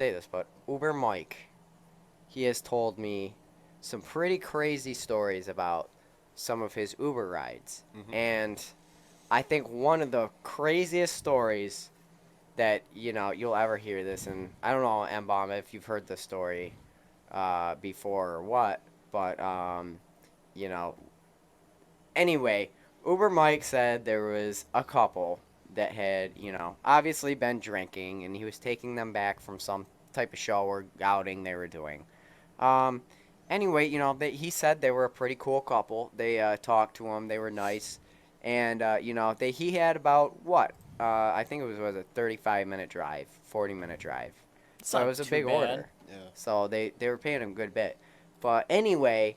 say this, but Uber Mike, he has told me some pretty crazy stories about some of his Uber rides. Hmm. And I think one of the craziest stories that, you'll ever hear this, and I don't know, M-Balm, if you've heard the story before or what, but, you know, anyway, Uber Mike said there was a couple that had, obviously been drinking, and he was taking them back from some type of show or outing they were doing. Um, anyway, he said they were a pretty cool couple. They talked to him. They were nice, and he had about what? I think it was a 35-minute drive, 40-minute drive. It's So it not was a too big bad. order. Yeah. So they were paying him a good bit. But anyway,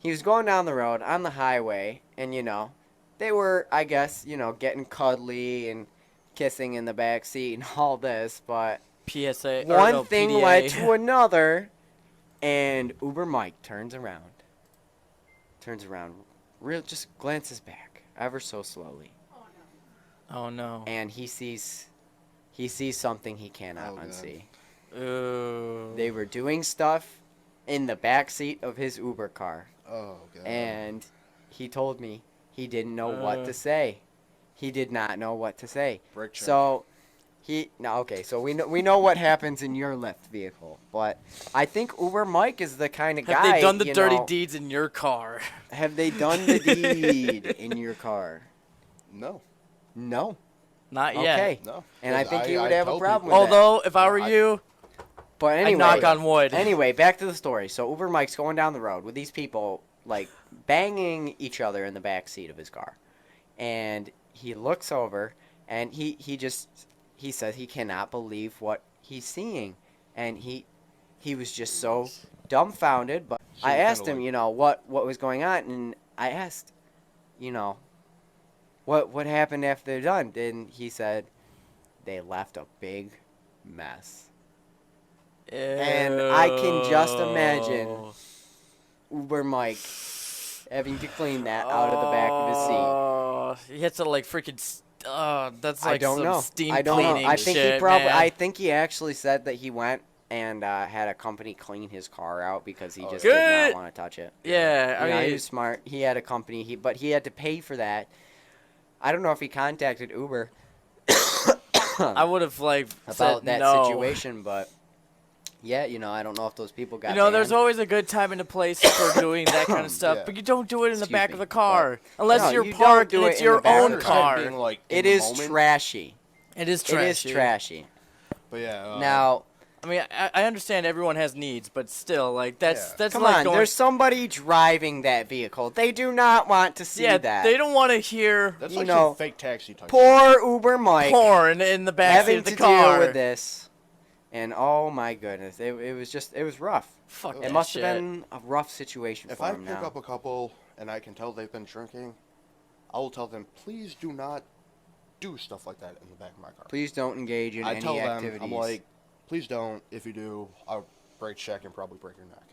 he was going down the road on the highway, and they were, I guess, getting cuddly and kissing in the back seat and all this. But PSA or one no thing led PDA. to another, and Uber Mike turns around, real just glances back ever so slowly, Oh no. and he sees something he cannot Oh, God. unsee. Ooh. They were doing stuff in the back seat of his Uber car. Oh, God. And he told me he didn't know what Uh. to say. He did not know what to say. Brake check. So okay, so we know what happens in your Lyft vehicle, but I think Uber Mike is the kind of Have guy. they done the dirty deeds in your car? Have they done the deed in your car? No. No. Not yet. Okay. No. And I 'Cause think he would I have a tell problem people- with that. Although, if I were Yeah, you, But I'd anyway, knock on wood. Anyway, back to the story. So Uber Mike's going down the road with these people, like banging each other in the back seat of his car, and he looks over and he says he cannot believe what he's seeing, and he was just so dumbfounded. But I Seemed asked kinda him, like- what was going on, and I asked, you know, what happened after they're done, and he said they left a big mess. And I can just imagine Ew. Uber Mike having to clean that out of the back of his seat. Oh, he had to like freaking. That's like I don't some know. steam I don't know. cleaning I think shit, he probably. man. I think he actually said that he went and had a company clean his car out because he Oh, just yeah. did Good. not want to touch it. Yeah, He I was smart. He had a company. But he had to pay for that. I don't know if he contacted Uber I would have like about said that no. situation, but yeah, I don't know if those people got. There's banned. always a good time and a place for doing that kind of stuff, Yeah. but you don't do it in the Excuse back me, of the car but- unless No, you're you don't parked do and it it's in the your back of own the Understand car. car. being, like, in It the is moment, trashy. It is It trashy. is trashy. But yeah. Now, I mean, I understand everyone has needs, but still, like that's Yeah. that's come like on, going. there's somebody driving that vehicle. They do not want to see yeah, that. they don't want to hear That's you like know, some fake taxi type. Poor Uber Mike porn in the back seat having of the to car. deal with this. And oh my goodness, it was rough. Fuck It that must shit. have been a rough situation If for I him pick now. up a couple and I can tell they've been drinking, I will tell them, please do not do stuff like that in the back of my car. Please don't engage in I any tell them, activities. I'm like, please don't. If you do, I'll brake check and probably break your neck.